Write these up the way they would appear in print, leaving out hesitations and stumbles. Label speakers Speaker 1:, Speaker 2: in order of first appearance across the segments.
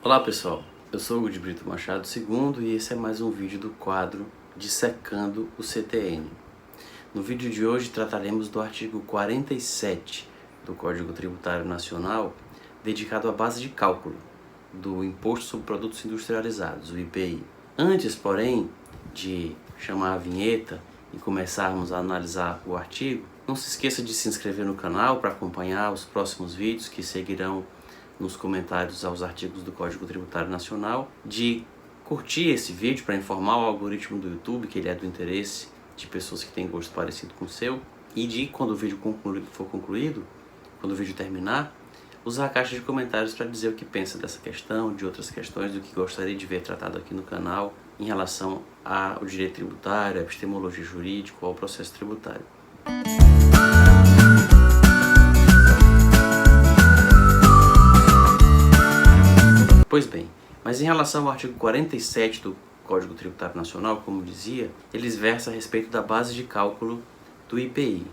Speaker 1: Olá pessoal, eu sou o de Brito Machado II e esse é mais um vídeo do quadro Dissecando o CTN. No vídeo de hoje trataremos do artigo 47 do Código Tributário Nacional, dedicado à base de cálculo do Imposto sobre Produtos Industrializados, o IPI. Antes, porém, de chamar a vinheta e começarmos a analisar o artigo, não se esqueça de se inscrever no canal para acompanhar os próximos vídeos que seguirão nos comentários aos artigos do Código Tributário Nacional, de curtir esse vídeo para informar o algoritmo do YouTube que ele é do interesse de pessoas que têm gosto parecido com o seu, e de, quando o vídeo for concluído, quando o vídeo terminar, usar a caixa de comentários para dizer o que pensa dessa questão, de outras questões, do que gostaria de ver tratado aqui no canal em relação ao direito tributário, à epistemologia jurídica ou ao processo tributário. Pois bem, mas em relação ao artigo 47 do Código Tributário Nacional, como dizia, eles versam a respeito da base de cálculo do IPI.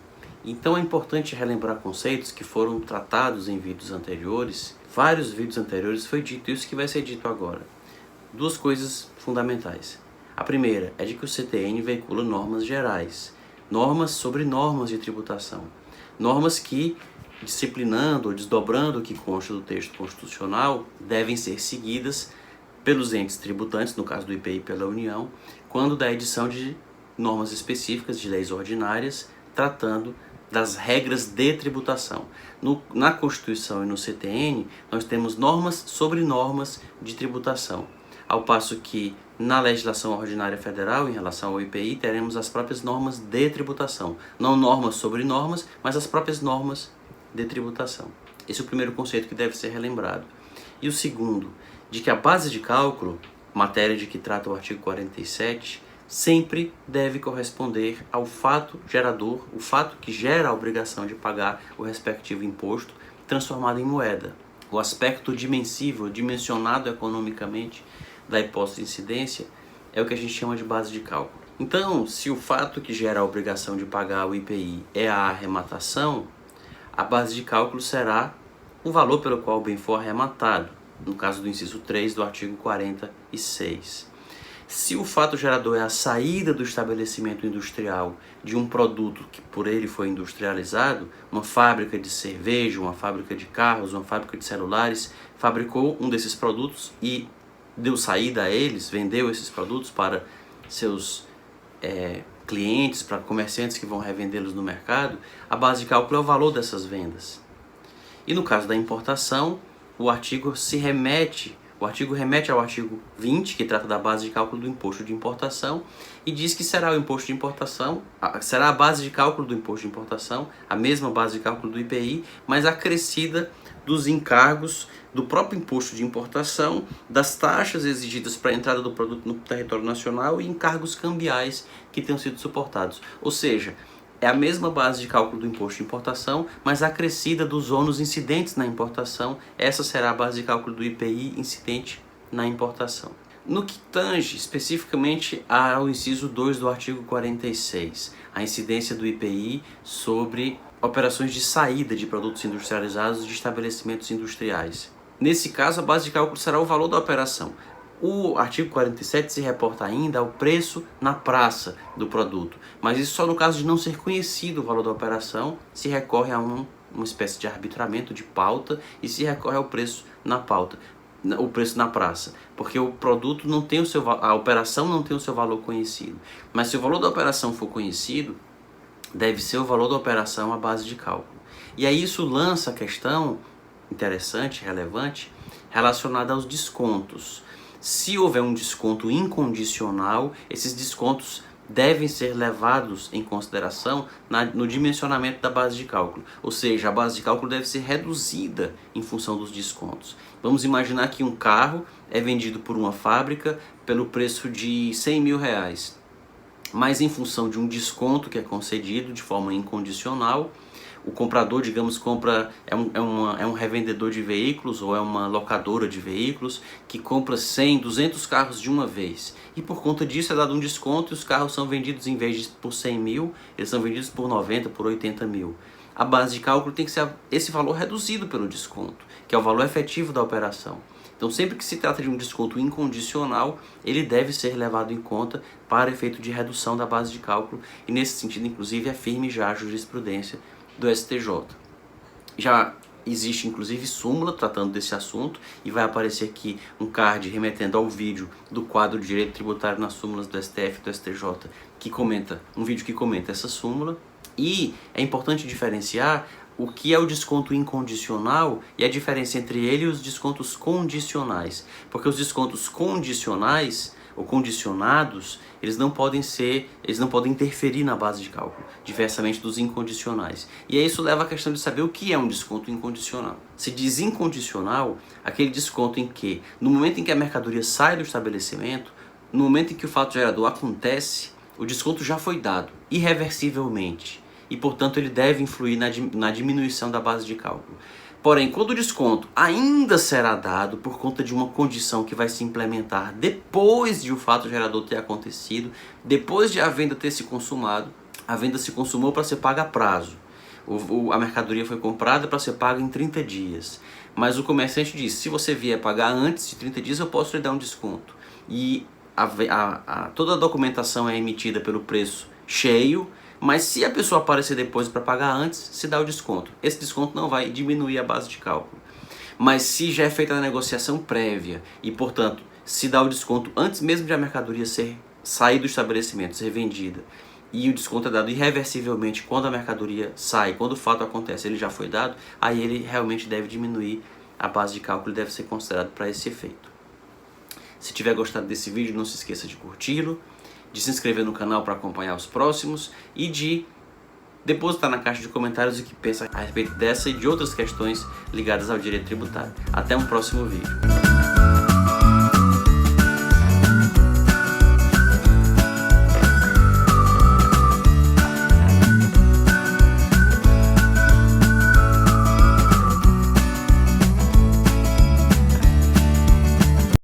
Speaker 1: Então é importante relembrar conceitos que foram tratados em vídeos anteriores. Vários vídeos anteriores foi dito isso que vai ser dito agora. Duas coisas fundamentais. A primeira é de que o CTN veicula normas gerais, normas sobre normas de tributação, normas que, disciplinando ou desdobrando o que consta do texto constitucional, devem ser seguidas pelos entes tributantes, no caso do IPI pela União, quando da edição de normas específicas de leis ordinárias, tratando das regras de tributação. Na Constituição e no CTN, nós temos normas sobre normas de tributação, ao passo que na legislação ordinária federal, em relação ao IPI, teremos as próprias normas de tributação. Não normas sobre normas, mas as próprias normas de tributação. Esse é o primeiro conceito que deve ser relembrado. E o segundo, de que a base de cálculo, matéria de que trata o artigo 47, sempre deve corresponder ao fato gerador, o fato que gera a obrigação de pagar o respectivo imposto, transformado em moeda. O aspecto dimensível, dimensionado economicamente da hipótese de incidência, é o que a gente chama de base de cálculo. Então, se o fato que gera a obrigação de pagar o IPI é a arrematação, a base de cálculo será o valor pelo qual o bem for arrematado, no caso do inciso 3 do artigo 46. Se o fato gerador é a saída do estabelecimento industrial de um produto que por ele foi industrializado, uma fábrica de cerveja, uma fábrica de carros, uma fábrica de celulares, fabricou um desses produtos e deu saída a eles, vendeu esses produtos para seus clientes, para comerciantes que vão revendê-los no mercado, a base de cálculo é o valor dessas vendas. E no caso da importação, o artigo remete ao artigo 20, que trata da base de cálculo do imposto de importação, e diz que será o imposto de importação, será a base de cálculo do imposto de importação, a mesma base de cálculo do IPI, mas acrescida dos encargos do próprio imposto de importação, das taxas exigidas para a entrada do produto no território nacional e encargos cambiais que tenham sido suportados. Ou seja, é a mesma base de cálculo do imposto de importação, mas acrescida dos ônus incidentes na importação. Essa será a base de cálculo do IPI incidente na importação. No que tange especificamente ao inciso 2 do artigo 46, a incidência do IPI sobre operações de saída de produtos industrializados de estabelecimentos industriais. Nesse caso, a base de cálculo será o valor da operação. O artigo 47 se reporta ainda ao preço na praça do produto, mas isso só no caso de não ser conhecido o valor da operação, se recorre a uma espécie de arbitramento de pauta e se recorre ao preço na pauta, o preço na praça, porque o produto não tem a operação não tem o seu valor conhecido. Mas se o valor da operação for conhecido, deve ser o valor da operação à base de cálculo. E aí isso lança a questão interessante, relevante, relacionada aos descontos. Se houver um desconto incondicional, esses descontos devem ser levados em consideração no dimensionamento da base de cálculo. Ou seja, a base de cálculo deve ser reduzida em função dos descontos. Vamos imaginar que um carro é vendido por uma fábrica pelo preço de 100 mil reais. Mas em função de um desconto que é concedido de forma incondicional, o comprador, digamos, é um revendedor de veículos ou é uma locadora de veículos que compra 100, 200 carros de uma vez. E por conta disso é dado um desconto e os carros são vendidos, em vez de por 100 mil, eles são vendidos por 90, por 80 mil. A base de cálculo tem que ser esse valor reduzido pelo desconto, que é o valor efetivo da operação. Então sempre que se trata de um desconto incondicional, ele deve ser levado em conta para efeito de redução da base de cálculo, e nesse sentido inclusive é firme já a jurisprudência do STJ. Já existe inclusive súmula tratando desse assunto, e vai aparecer aqui um card remetendo ao vídeo do quadro de direito tributário nas súmulas do STF e do STJ, que comenta, um vídeo que comenta essa súmula. E é importante diferenciar o que é o desconto incondicional e a diferença entre ele e os descontos condicionais. Porque os descontos condicionais ou condicionados, eles não podem interferir na base de cálculo, diversamente dos incondicionais. E aí isso leva à questão de saber o que é um desconto incondicional. Se diz incondicional aquele desconto em que, no momento em que a mercadoria sai do estabelecimento, no momento em que o fato gerador acontece, o desconto já foi dado, irreversivelmente, e portanto ele deve influir na diminuição da base de cálculo. Porém, quando o desconto ainda será dado por conta de uma condição que vai se implementar depois de o fato gerador ter acontecido, depois de a venda ter se consumado, a venda se consumou para ser paga a prazo. A mercadoria foi comprada para ser paga em 30 dias. Mas o comerciante disse, se você vier pagar antes de 30 dias, eu posso lhe dar um desconto. E toda a documentação é emitida pelo preço cheio, mas se a pessoa aparecer depois para pagar antes, se dá o desconto. Esse desconto não vai diminuir a base de cálculo. Mas se já é feita a negociação prévia e, portanto, se dá o desconto antes mesmo de a mercadoria sair do estabelecimento, ser vendida, e o desconto é dado irreversivelmente quando a mercadoria sai, quando o fato acontece, ele já foi dado, aí ele realmente deve diminuir a base de cálculo e deve ser considerado para esse efeito. Se tiver gostado desse vídeo, não se esqueça de curti-lo, de se inscrever no canal para acompanhar os próximos e de depositar na caixa de comentários o que pensa a respeito dessa e de outras questões ligadas ao direito tributário. Até um próximo vídeo.